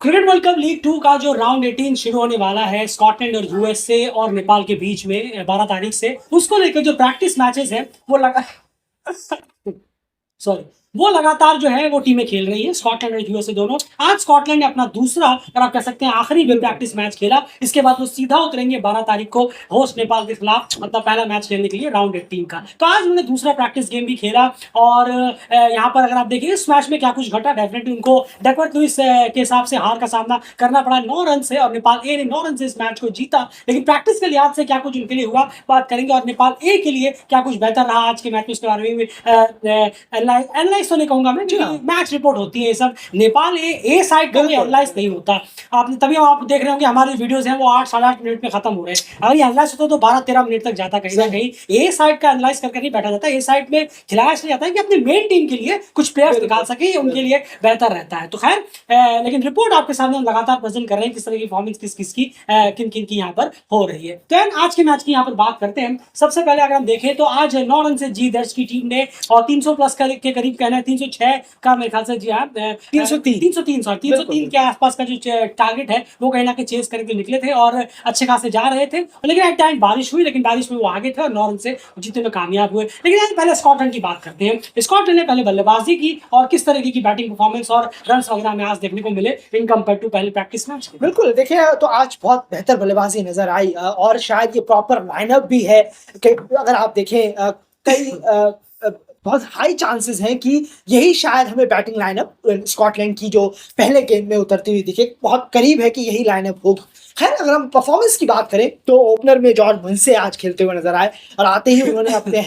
Cricket world cup league 2 का जो round 18 शुरू होने वाला है स्कॉटलैंड और यूएसए और नेपाल के बीच में 12 तारीख से, उसको लेकर जो प्रैक्टिस मैचेस हैं वो लगा सॉरी वो लगातार जो है वो टीमें खेल रही हैं, स्कॉटलैंड और यूएसए दोनों। आज स्कॉटलैंड ने अपना दूसरा और आप कह सकते हैं आखिरी भी प्रैक्टिस मैच खेला। इसके बाद वो सीधा उतरेंगे 12 तारीख को होस्ट नेपाल के खिलाफ, मतलब पहला मैच खेलने के लिए राउंड 18 का। तो आज उन्होंने दूसरा प्रैक्टिस गेम भी खेला और यहाँ पर अगर आप देखिए इस मैच में क्या कुछ घटा, डेफिनेटली उनको डकवर्थ लुइस के हिसाब से हार का सामना करना पड़ा 9 रन से, और नेपाल ए ने 9 रन से इस मैच को जीता। लेकिन प्रैक्टिस के लिहाज से क्या कुछ उनके लिए हुआ बात करेंगे, और नेपाल ए के लिए क्या कुछ बेहतर रहा आज के मैच में, उसके बारे में एनालाइज तो नहीं कहूंगा मैं, मैच रिपोर्ट होती है ये सब। नेपाल ए साइड का एनालाइज नहीं होता। आपने तभी आप देख रहे होंगे हमारे वीडियोस हैं वो 8 साढ़े 8 मिनट में खत्म हो रहे हैं। अगर ये एनालाइज होता तो 12-13 मिनट तक जाता कहीं ना कहीं। ए साइड का एनालाइज करके नहीं बैठा जाता, ए साइड में खिलाया इसलिए जाता है कि अपनी मेन टीम के लिए कुछ प्लेयर्स निकाल सके, उनके लिए बेहतर रहता है। तो खैर लेकिन रिपोर्ट आपके सामने हम लगातार प्रेजेंट कर रहे हैं किस तरह की परफॉर्मेंस किसकी किन किन की यहाँ पर हो रही है। तो आज के मैच की यहाँ पर बात करते हैं। सबसे पहले अगर हम देखें तो आज 9 रन से जी दर्ज की टीम ने, और 300 प्लस के करीब कहना है, 306 का मेरे ख्याल से जी हाँ 303 के आसपास का जो टारगेट है वो कहीं ना कहीं चेस करके निकले थे और अच्छे खासे जा रहे थे। लेकिन एट टाइम बारिश हुई, लेकिन बारिश में वो आगे थे और 9 रन से जीतने में कामयाब हुए। लेकिन आज पहले स्कॉटलैंड की बात करते हैं। स्कॉटलैंड ने पहले बल्लेबाजी की और किस तरीके की बैटिंग परफॉर्मेंस और रन वगैरह में आज देखने को मिले इन कंपेयर टू पहले प्रैक्टिस मैच। बिल्कुल, देखिए तो आज बहुत बेहतर बल्लेबाजी नजर आई और शायद ये प्रॉपर लाइनअप भी है कि अगर आप देखें कई बहुत हाई चांसेस हैं कि यही शायद हमें बैटिंग लाइनअप स्कॉटलैंड की जो पहले गेम में उतरती हुई दिखे, बहुत करीब है कि यही लाइनअप होगी। खैर अगर हम परफॉर्मेंस की बात करें तो ओपनर में जॉर्ज मुंसे आज खेलते हुए नजर आए और आते ही उन्होंने अपने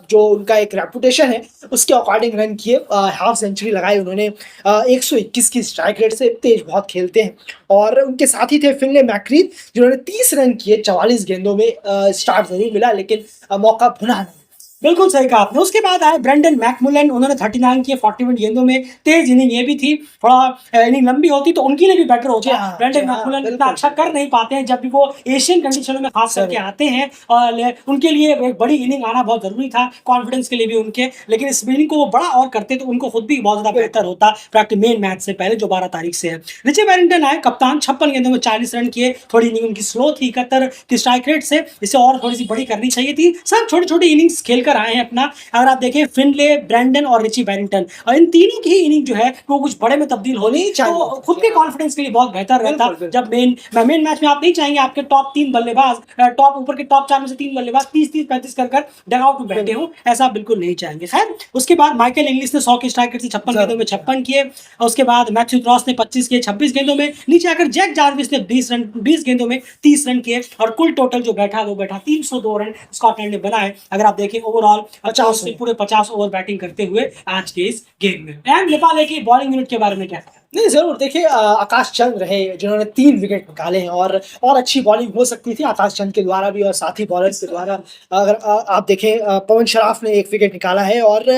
जो उनका एक रेपुटेशन है उसके अकॉर्डिंग रन किए, हाफ सेंचुरी लगाई उन्होंने। 121 की स्ट्राइक रेट से तेज बहुत खेलते हैं। और उनके साथी थे फिनले मैक्रीथ जिन्होंने 30 रन किए 44 गेंदों में। स्टार्ट जरूर मिला लेकिन मौका भुना नहीं। बिल्कुल सही कहा आपने। उसके बाद आए ब्रेंडन मैकमुलन, उन्होंने 39 किए 41 गेंदों में। तेज इनिंग ये भी थी, थोड़ा इनिंग लंबी होती तो उनके लिए भी बेटर होता। ब्रेंडन मैकमुलन इतना अच्छा कर नहीं पाते हैं जब भी वो एशियन कंडीशनों में खास करके आते हैं, और उनके लिए एक बड़ी इनिंग आना बहुत जरूरी था कॉन्फिडेंस के लिए भी उनके। लेकिन इस इनिंग को वो बड़ा और करते तो उनको खुद भी बहुत ज्यादा बेहतर होता प्रैक्टिस मेन मैच से पहले जो 12 तारीख से है। रिची बैरिंगटन आए कप्तान, 56 गेंदों में 40 रन किए। थोड़ी इनिंग उनकी स्लो थी 71 की स्ट्राइक रेट से, इसे और थोड़ी सी बड़ी करनी चाहिए थी। सब छोटी छोटी इनिंग्स खेलकर आए हैं अपना। अगर आप देखें फिनले, ब्रेंडन और रिची बैरिंगटन, और इन तीनों की इनिंग जो है वो कुछ बड़े में तब्दील होनी चाहिए, तो खुद के कॉन्फिडेंस के लिए बहुत बेहतर रहता। जब मेन मैच में आप नहीं चाहेंगे आपके टॉप 3 बल्लेबाज, टॉप ऊपर के टॉप 4 में से 3 बल्लेबाज 30-35 कर डगआउट में बैठे हो, ऐसा बिल्कुल नहीं चाहेंगे। खैर उसके बाद माइकल इंग्लिश ने 100 की स्ट्राइक रेट से 56 गेंदों में 56 किए। उसके बाद मैथ्यू क्रॉस ने 25 किए 26 गेंदों में। नीचे आकर जैक जार्विस ने 20 गेंदों में 30 रन किए, और कुल टोटल जो बैठा वो बैठा 302 रन स्कॉटलैंड ने बनाए। अगर आप देखें ओवरऑल 50 ओवर बैटिंग करते हुए आज के इस गेम में। एंड नेपाल की बॉलिंग यूनिट के बारे में क्या कहते हैं? नहीं, जरूर देखिए आकाश चंद रहे जिन्होंने 3 विकेट निकाले हैं और अच्छी बॉलिंग हो सकती थी आकाश चंद के द्वारा भी और साथी बॉलर्स के द्वारा। अगर आप देखें पवन शराफ ने 1 विकेट निकाला है। और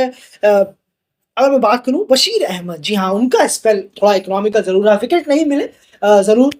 अगर मैं बात करूं बशीर अहमद, जी हाँ उनका स्पेल थोड़ा इकोनॉमिकल जरूर रहा, विकेट नहीं मिले जरूर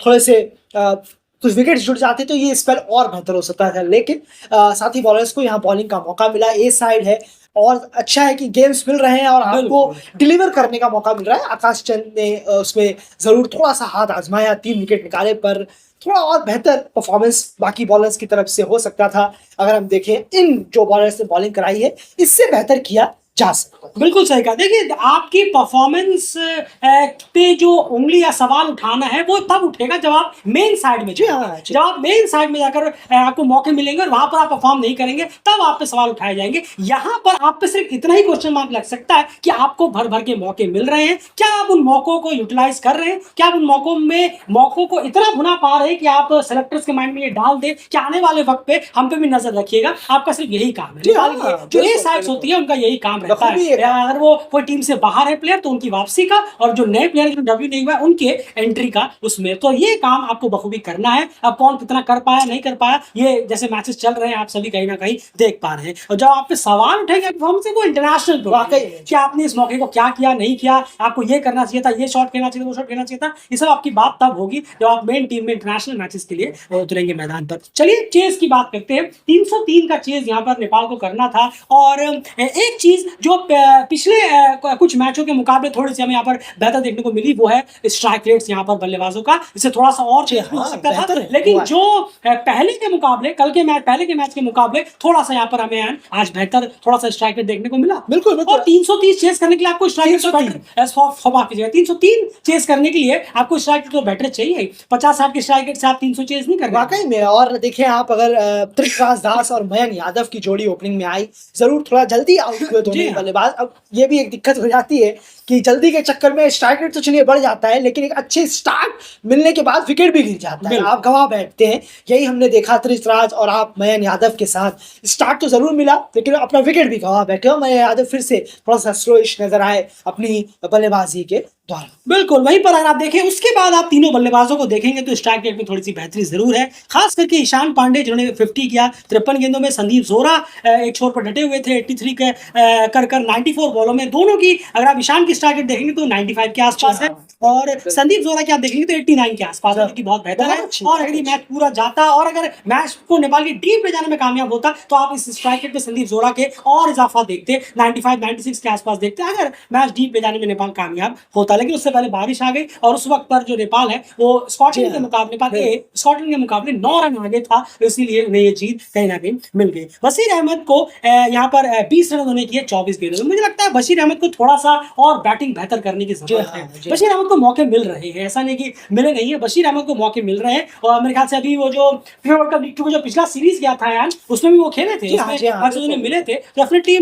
थोड़े से कुछ विकेट जुड़ जाते तो ये स्पेल और बेहतर हो सकता था। लेकिन साथी बॉलर्स को यहाँ बॉलिंग का मौका मिला। ए साइड है और अच्छा है कि गेम्स मिल रहे हैं और आपको डिलीवर करने का मौका मिल रहा है। आकाश चंद ने उसमें जरूर थोड़ा सा हाथ आजमाया, 3 विकेट निकाले, पर थोड़ा और बेहतर परफॉर्मेंस बाकी बॉलर्स की तरफ से हो सकता था। अगर हम देखें इन जो बॉलर्स ने बॉलिंग कराई है इससे बेहतर किया जा सकता। बिल्कुल सही कहा। देखिए आपकी परफॉर्मेंस पे जो उंगली या सवाल उठाना है वो तब उठेगा जब आप मेन साइड में जब आप मेन साइड में जाकर आपको मौके मिलेंगे और वहां पर आप परफॉर्म नहीं करेंगे तब आप पे सवाल उठाए जाएंगे। यहाँ पर आप पे सिर्फ इतना ही क्वेश्चन मार्क लग सकता है कि आपको भर भर के मौके मिल रहे हैं, क्या आप उन मौकों को यूटिलाइज कर रहे हैं, क्या आप उन मौकों को इतना भुना पा रहे हैं कि आप सेलेक्टर्स के माइंड में ये डाल दे कि आने वाले वक्त पे हम पे भी नजर रखिएगा। आपका सिर्फ यही काम है। जो ए साइड्स होती है उनका यही काम रहता है। अगर वो कोई टीम से बाहर है प्लेयर तो उनकी वापसी का, और जो नए प्लेयर जो डेब्यू नहीं हुआ उनके एंट्री का उसमें। तो ये काम आपको बखूबी करना है। अब कौन कितना कर पाया नहीं कर पाया ये जैसे मैचेस चल रहे हैं आप सभी कहीं ना कहीं देख पा रहे हैं। और जब आप पे सवाल उठेंगे परफॉर्मेंस से वो इंटरनेशनल वाकई कि आपने इस मौके को क्या किया नहीं किया, आपको ये करना चाहिए था, ये शॉट खेलना चाहिए था, वो शॉट खेलना चाहिए था, ये सब आपकी बात तब होगी जब आप मेन टीम में इंटरनेशनल मैचेस के लिए उतरेंगे मैदान पर। चलिए चेज की बात करते हैं। 303 का चेज यहाँ पर नेपाल को करना था। और एक चीज जो पिछले कुछ मैचों के मुकाबले थोड़ी सी हमें यहाँ पर बेहतर देखने को मिली वो है स्ट्राइक रेट्स यहाँ पर बल्लेबाजों का, इससे थोड़ा सा और चेंज हो सकता था, लेकिन जो पहले के मुकाबले पहले के मैच के मुकाबले थोड़ा सा यहाँ पर हमें आज बेहतर थोड़ा सा स्ट्राइक रेट देखने को मिला। बिल्कुल और 330 चेस करने के लिए आपको स्ट्राइक रेट 303 चेस करने के लिए आपको स्ट्राइक रेट तो बेटर चाहिए। 50-60 के स्ट्राइक रेट से आप 300 चेस नहीं कर रहे वाकई में। और देखिए आप अगर त्रिशराज दास और मयंक यादव की जोड़ी ओपनिंग में आई, जरूर थोड़ा जल्दी आउट हुए दोनों बल्लेबाज। अब ये भी एक दिक्कत हो जाती है कि जल्दी के चक्कर में स्ट्राइक रेट तो चलिए बढ़ जाता है, लेकिन एक अच्छे स्टार्ट मिलने के बाद विकेट भी गिर जाता है, आप गवा बैठते हैं। यही हमने देखा त्रिशराज और आप मयंक यादव के साथ। स्टार्ट तो जरूर मिला लेकिन अपना विकेट भी गवा बैठे और मयंक यादव फिर से थोड़ा सा स्लोइश नजर आए अपनी बल्लेबाजी के द्वारा। बिल्कुल वहीं पर अगर आप देखें उसके बाद आप तीनों बल्लेबाजों को देखेंगे तो स्ट्राइक रेट में थोड़ी सी बेहतरी जरूर है, खास करके ईशान पांडे जिन्होंने 50 किया 53 गेंदों में, संदीप जोरा एक छोर पर डटे हुए थे 83 के कर 94 बॉलों में। दोनों की अगर आप ईशान की स्ट्राइक रेट देखेंगे तो 95 के आसपास है और संदीप जोरा की आप देखेंगे तो 89 के आसपास है, कि बहुत बेहतर है। और अगर ये मैच पूरा जाता और अगर मैच को नेपाल की डीप ले जाने में कामयाब होता तो आप इस स्ट्राइक रेट में संदीप जोरा के और इजाफा देखते, 95-96 के आसपास देखते अगर मैच डीप ले जाने में नेपाल कामयाब होता। लेकिन उससे पहले बारिश आ गई और उस वक्त पर जो नेपाल है वो स्कॉटलैंड के मुकाबले 9 रन आगे था, इसीलिए उन्हें ये जीत कहीं ना कहीं मिल गई। बशीर अहमद को यहाँ पर 20 रन उन्होंने किए 24 गेंदों में। मुझे लगता है बशीर अहमद को थोड़ा सा और बैटिंग बेहतर करने की जरूरत है। बशीर अहमद को मौके मिल रहे हैं, ऐसा नहीं कि मिले नहीं है, बशीर अहमद को मौके मिल रहे हैं। और मेरे ख्याल से अभी वो जो वर्ल्ड कप लीग 2 जो पिछला सीरीज गया था यार उसमें भी वो खेले थे, उसमें मिले थे। डेफिनेटली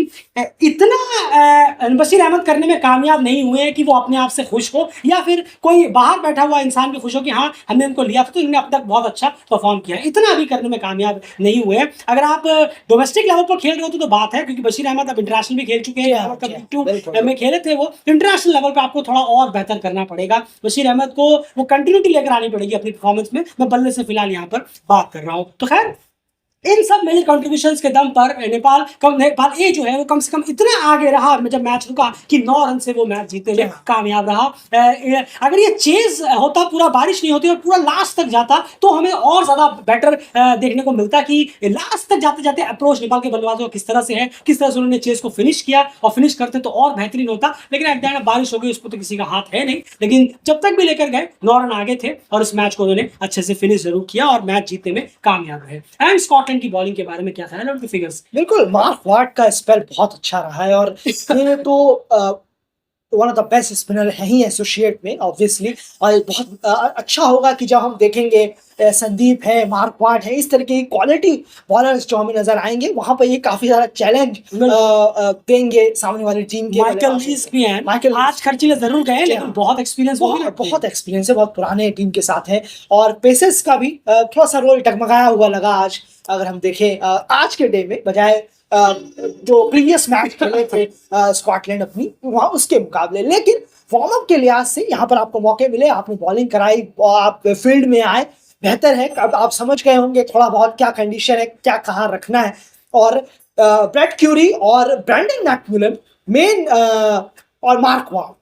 इतना बशीर अहमद करने में कामयाब नहीं हुए कि वो अपने आप से खुश हो या फिर कोई बाहर बैठा हुआ इंसान भी खुश हो कि हाँ हमने इनको लिया था तो इन्होंने अब तक बहुत अच्छा परफॉर्म किया। इतना भी करने में कामयाब नहीं हुए। अगर आप डोमेस्टिक लेवल पर खेल रहे हो तो बात है, क्योंकि बशीर अहमद अब इंटरनेशनल भी खेल चुके हैं, में खेले थे वो। इंटरनेशनल लेवल पर आपको थोड़ा और बेहतर करना पड़ेगा। बशीर अहमद को वो कंटिन्यूटी लेकर आनी पड़ेगी अपनी परफॉर्मेंस में। मैं बल्ले से फिलहाल यहाँ पर बात कर रहा हूँ। तो खैर इन सब मेजर कंट्रीब्यूशंस के दम पर नेपाल ए जो है वो कम से कम इतना आगे रहा जब मैच रुका कि 9 रन से वो मैच जीतने में कामयाब रहा। अगर ये चेज होता, पूरा बारिश नहीं होती और पूरा लास्ट तक जाता तो हमें और ज्यादा बेटर देखने को मिलता कि लास्ट तक जाते जाते अप्रोच नेपाल के बल्लेबाजों का किस तरह से है, किस तरह से उन्होंने चेज को फिनिश किया और फिनिश करते तो और बेहतरीन होता। लेकिन एट द एंड बारिश हो गई, उसको तो किसी का हाथ है नहीं। लेकिन जब तक भी लेकर गए 9 रन आगे थे और इस मैच को उन्होंने अच्छे से फिनिश जरूर किया और मैच जीतने में कामयाब रहे। एंड स्कॉटलैंड की बॉलिंग के बारे में क्या ख्याल है उनके फिगर्स? बिल्कुल, मार्क वाट का स्पेल बहुत अच्छा रहा है और ये तो one of the best spinner है ही एसोसिएट में ऑब्वियसली। और बहुत अच्छा होगा कि जब हम देखेंगे संदीप है, मार्क वाट है, इस तरह की क्वालिटी बॉलर्स जो हमें नजर आएंगे वहां पर ये काफी सारा चैलेंज देंगे सामने वाली टीम के। माइकल लीस भी हैं, आज खर्चीले जरूर गए लेकिन बहुत एक्सपीरियंस है, बहुत पुराने टीम के साथ है। और पेसर्स का भी थोड़ा सा रोल टगमगाया हुआ लगा आज। अगर हम देखें आज के डे में बजाय जो प्रीवियस मैच खेले थे स्कॉटलैंड अपनी वहां उसके मुकाबले, लेकिन वार्म अप के लिहाज से यहाँ पर आपको मौके मिले, आपने बॉलिंग कराई, आप फील्ड में आए, बेहतर है। अब आप समझ गए होंगे थोड़ा बहुत क्या कंडीशन है, क्या कहाँ रखना है। और ब्रेट क्यूरी और ब्रैंडन मैकमिलन मेन और मार्क वाट,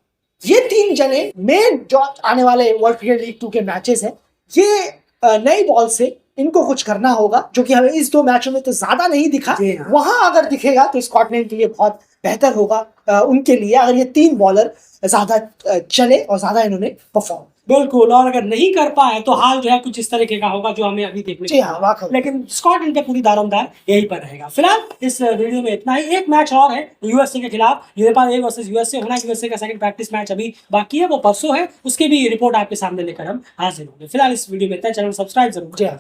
ये 3 जने मेन जो आने वाले वर्ल्ड क्रिकेट लीग 2 के मैचेस हैं, ये नई बॉल से इनको कुछ करना होगा, जो कि हमें इस 2 मैचों में तो ज्यादा नहीं दिखा। वहां अगर दिखेगा तो स्कॉटलैंड के लिए बहुत बेहतर होगा उनके लिए, अगर ये 3 बॉलर ज्यादा चले और ज्यादा इन्होंने परफॉर्म। बिल्कुल, और अगर नहीं कर पाए तो हाल जो है कुछ इस तरीके का होगा जो हमें अभी देखने को। लेकिन स्कॉटलैंड का पूरी दारोमदार यहीं पर रहेगा। फिलहाल इस वीडियो में इतना ही। एक मैच और है यूएसए के खिलाफ, नेपाल ए वर्सेस यूएसए होना। यूएसए का सेकंड प्रैक्टिस मैच अभी बाकी है, वो परसों है, उसके भी रिपोर्ट आपके सामने लेकर हम हाजिर होंगे। फिलहाल इस वीडियो में इतना, चैनल सब्सक्राइब जरूर करें।